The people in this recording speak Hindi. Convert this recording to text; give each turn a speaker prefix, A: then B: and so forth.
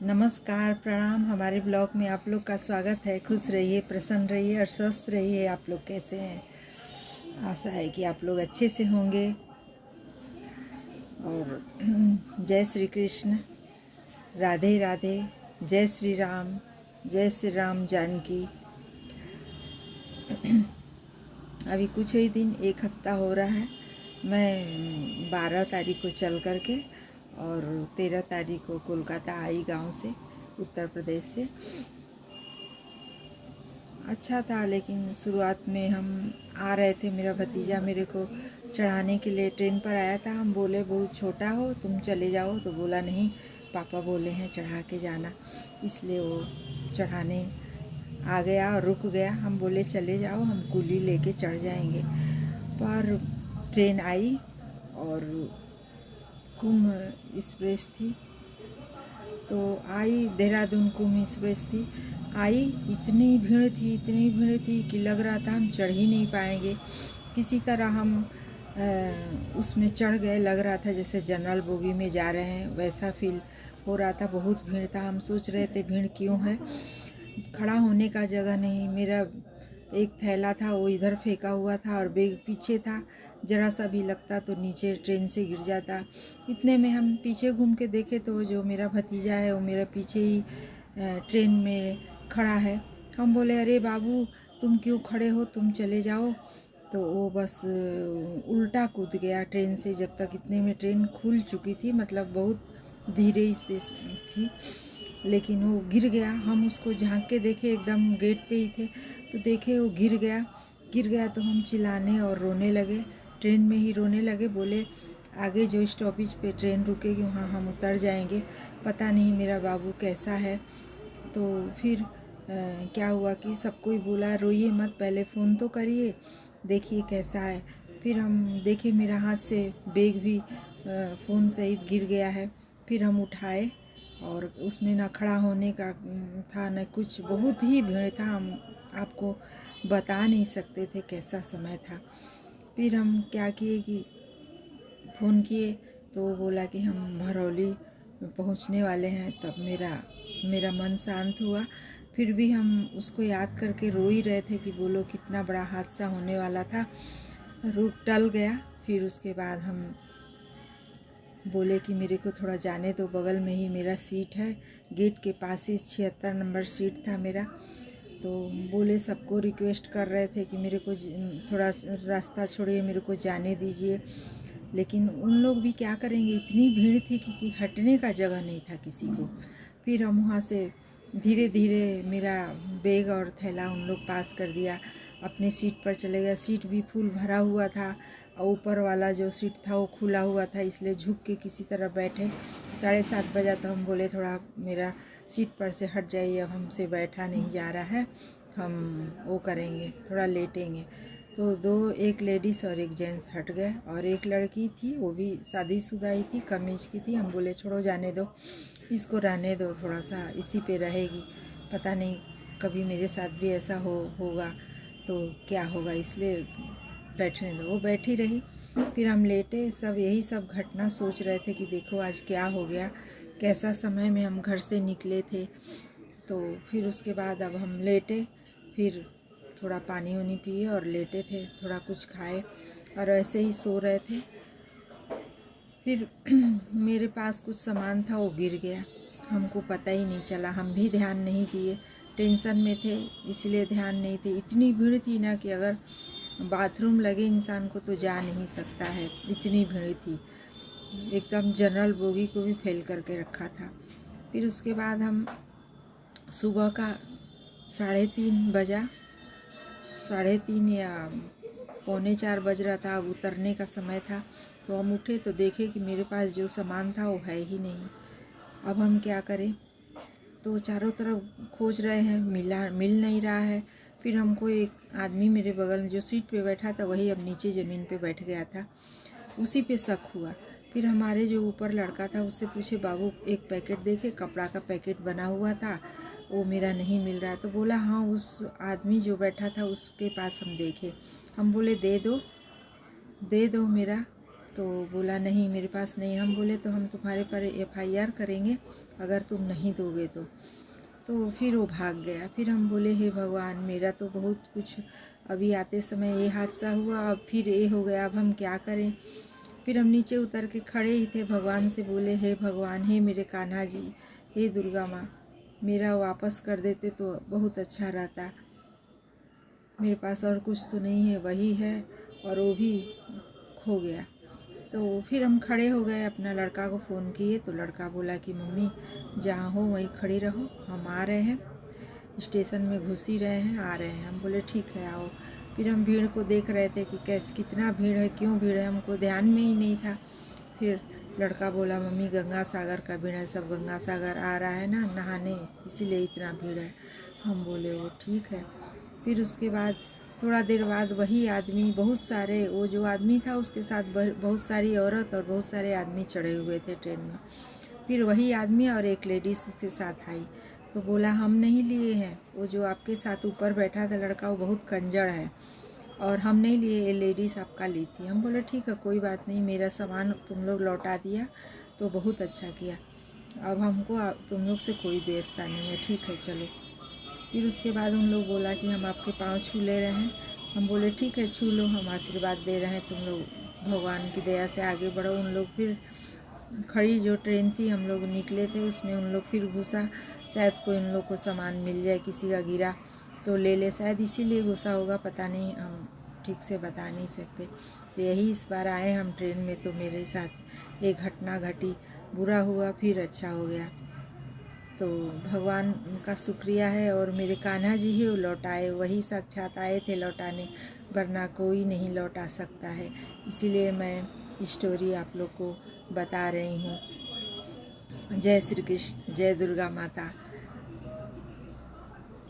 A: नमस्कार, प्रणाम। हमारे ब्लॉग में आप लोग का स्वागत है। खुश रहिए, प्रसन्न रहिए और स्वस्थ रहिए। आप लोग कैसे हैं? आशा है कि आप लोग अच्छे से होंगे। और जय श्री कृष्ण, राधे राधे, जय श्री राम जानकी। अभी कुछ ही दिन, एक हफ्ता हो रहा है। मैं 12 तारीख को चल करके और 13 तारीख को कोलकाता आई, गांव से, उत्तर प्रदेश से। अच्छा था, लेकिन शुरुआत में हम आ रहे थे, मेरा भतीजा मेरे को चढ़ाने के लिए ट्रेन पर आया था। हम बोले बहुत छोटा हो, तुम चले जाओ, तो बोला नहीं, पापा बोले हैं चढ़ा के जाना, इसलिए वो चढ़ाने आ गया और रुक गया। हम बोले चले जाओ, हम कुली लेके चढ़ जाएंगे। पर ट्रेन आई और कुंभ एक्सप्रेस थी, तो आई, देहरादून कुंभ एक्सप्रेस थी। आई, इतनी भीड़ थी कि लग रहा था हम चढ़ ही नहीं पाएंगे। किसी तरह हम उसमें चढ़ गए। लग रहा था जैसे जनरल बोगी में जा रहे हैं, वैसा फील हो रहा था। बहुत भीड़ था। हम सोच रहे थे भीड़ क्यों है, खड़ा होने का जगह नहीं। मेरा एक थैला था, वो इधर फेंका हुआ था और बैग पीछे था। जरा सा भी लगता तो नीचे ट्रेन से गिर जाता। इतने में हम पीछे घूम के देखे तो जो मेरा भतीजा है वो मेरा पीछे ही ट्रेन में खड़ा है। हम बोले अरे बाबू, तुम क्यों खड़े हो, तुम चले जाओ। तो वो बस उल्टा कूद गया ट्रेन से। जब तक इतने में ट्रेन खुल चुकी थी, मतलब बहुत धीरे स्पेस थी, लेकिन वो गिर गया। हम उसको झांक के देखे, एकदम गेट पे ही थे, तो देखे वो गिर गया। तो हम चिल्लाने और रोने लगे, ट्रेन में ही रोने लगे। बोले आगे जो स्टॉपेज पे ट्रेन रुकेगी वहाँ हम उतर जाएंगे। पता नहीं मेरा बाबू कैसा है। तो फिर क्या हुआ कि सबको ही बोला रोइए मत, पहले फ़ोन तो करिए, देखिए कैसा है। फिर हम देखे मेरा हाथ से बैग भी फ़ोन सहित गिर गया है। फिर हम उठाए और उसमें ना खड़ा होने का था न कुछ, बहुत ही भीड़ था। हम आपको बता नहीं सकते थे कैसा समय था। फिर हम क्या किए कि फ़ोन किए, तो बोला कि हम भरौली पहुंचने वाले हैं। तब मेरा मन शांत हुआ। फिर भी हम उसको याद करके रो ही रहे थे कि बोलो कितना बड़ा हादसा होने वाला था। रूट टल गया। फिर उसके बाद हम बोले कि मेरे को थोड़ा जाने दो, बगल में ही मेरा सीट है, गेट के पास ही 76 नंबर सीट था मेरा। तो बोले, सबको रिक्वेस्ट कर रहे थे कि मेरे को थोड़ा रास्ता छोड़िए, मेरे को जाने दीजिए। लेकिन उन लोग भी क्या करेंगे, इतनी भीड़ थी कि हटने का जगह नहीं था किसी को। फिर हम वहाँ से धीरे धीरे मेरा बैग और थैला उन लोग पास कर दिया, अपने सीट पर चले गए। सीट भी फुल भरा हुआ था और ऊपर वाला जो सीट था वो खुला हुआ था, इसलिए झुक के किसी तरह बैठे। 7:30 बजा तो हम बोले थोड़ा मेरा सीट पर से हट जाइए, अब हमसे बैठा नहीं जा रहा है, हम वो करेंगे, थोड़ा लेटेंगे। तो एक लेडीज़ और एक जेंट्स हट गए, और एक लड़की थी, वो भी शादीशुदा ही थी, कम एज की थी। हम बोले छोड़ो, जाने दो, इसको रहने दो, थोड़ा सा इसी पे रहेगी, पता नहीं कभी मेरे साथ भी ऐसा होगा तो क्या होगा, इसलिए बैठने दो। वो बैठी रही। फिर हम लेटे, सब यही सब घटना सोच रहे थे कि देखो आज क्या हो गया, कैसा समय में हम घर से निकले थे। तो फिर उसके बाद अब हम लेटे, फिर थोड़ा पानी वानी पिए और लेटे थे, थोड़ा कुछ खाए और ऐसे ही सो रहे थे। फिर मेरे पास कुछ सामान था, वो गिर गया, हमको पता ही नहीं चला, हम भी ध्यान नहीं दिए, टेंशन में थे इसलिए ध्यान नहीं थे। इतनी भीड़ थी ना कि अगर बाथरूम लगे इंसान को तो जा नहीं सकता है, इतनी भीड़ थी। एकदम जनरल बोगी को भी फेल करके रखा था। फिर उसके बाद हम सुबह का 3:30 बजा, 3:30 या 3:45 बज रहा था, अब उतरने का समय था। तो हम उठे तो देखे कि मेरे पास जो सामान था वो है ही नहीं। अब हम क्या करें, तो चारों तरफ खोज रहे हैं, मिल नहीं रहा है। फिर हमको एक आदमी मेरे बगल में जो सीट पे बैठा था, वही अब नीचे ज़मीन पे बैठ गया था, उसी पे शक हुआ। फिर हमारे जो ऊपर लड़का था उससे पूछे, बाबू एक पैकेट देखे, कपड़ा का पैकेट बना हुआ था, वो मेरा नहीं मिल रहा। तो बोला हाँ, उस आदमी जो बैठा था उसके पास हम देखे। हम बोले दे दो मेरा। तो बोला नहीं, मेरे पास नहीं। हम बोले तो हम तुम्हारे पर FIR करेंगे, अगर तुम नहीं दोगे तो फिर वो भाग गया। फिर हम बोले हे भगवान, मेरा तो बहुत कुछ, अभी आते समय ये हादसा हुआ, अब फिर ये हो गया, अब हम क्या करें। फिर हम नीचे उतर के खड़े ही थे, भगवान से बोले हे भगवान, हे मेरे कान्हा जी, हे दुर्गा माँ, मेरा वापस कर देते तो बहुत अच्छा रहता। मेरे पास और कुछ तो नहीं है, वही है, और वो भी खो गया। तो फिर हम खड़े हो गए, अपना लड़का को फ़ोन किए तो लड़का बोला कि मम्मी जहाँ हो वहीं खड़ी रहो, हम आ रहे हैं, स्टेशन में घुस ही रहे हैं, आ रहे हैं। हम बोले ठीक है आओ। फिर हम भीड़ को देख रहे थे कि कैसे, कितना भीड़ है, क्यों भीड़ है, हमको ध्यान में ही नहीं था। फिर लड़का बोला मम्मी गंगा सागर का भीड़ है, सब गंगा सागर आ रहा है ना नहाने, इसीलिए इतना भीड़ है। हम बोले वो ठीक है। फिर उसके बाद थोड़ा देर बाद वही आदमी, बहुत सारे, वो जो आदमी था उसके साथ बहुत सारी औरत और बहुत सारे आदमी चढ़े हुए थे ट्रेन में। फिर वही आदमी और एक लेडीज़ उसके साथ आई, तो बोला हम नहीं लिए हैं, वो जो आपके साथ ऊपर बैठा था लड़का वो बहुत कंजड़ है, और हम नहीं लिए, ये लेडीज़ आपका ली थी। हम बोले ठीक है कोई बात नहीं, मेरा सामान तुम लोग लौटा दिया तो बहुत अच्छा किया, अब हमको तुम लोग से कोई द्वेषता नहीं है, ठीक है चलो। फिर उसके बाद उन लोग बोला कि हम आपके पाँव छू ले रहे हैं। हम बोले ठीक है छू लो, हम आशीर्वाद दे रहे हैं, तुम लोग भगवान की दया से आगे बढ़ो। उन लोग फिर खड़ी जो ट्रेन थी, हम लोग निकले थे उसमें, उन लोग फिर घुसा, शायद कोई उन लोग को सामान मिल जाए, किसी का गिरा तो ले ले, शायद इसीलिए घुसा होगा, पता नहीं, हम ठीक से बता नहीं सकते। तो यही इस बार आए हम ट्रेन में तो मेरे साथ एक घटना घटी, बुरा हुआ फिर अच्छा हो गया। तो भगवान का शुक्रिया है, और मेरे कान्हा जी ही वो लौटाए, वही साक्षात आए थे लौटाने, वरना कोई नहीं लौटा सकता है। इसीलिए मैं स्टोरी आप लोग को बता रही हूँ। जय श्री कृष्ण, जय दुर्गा माता।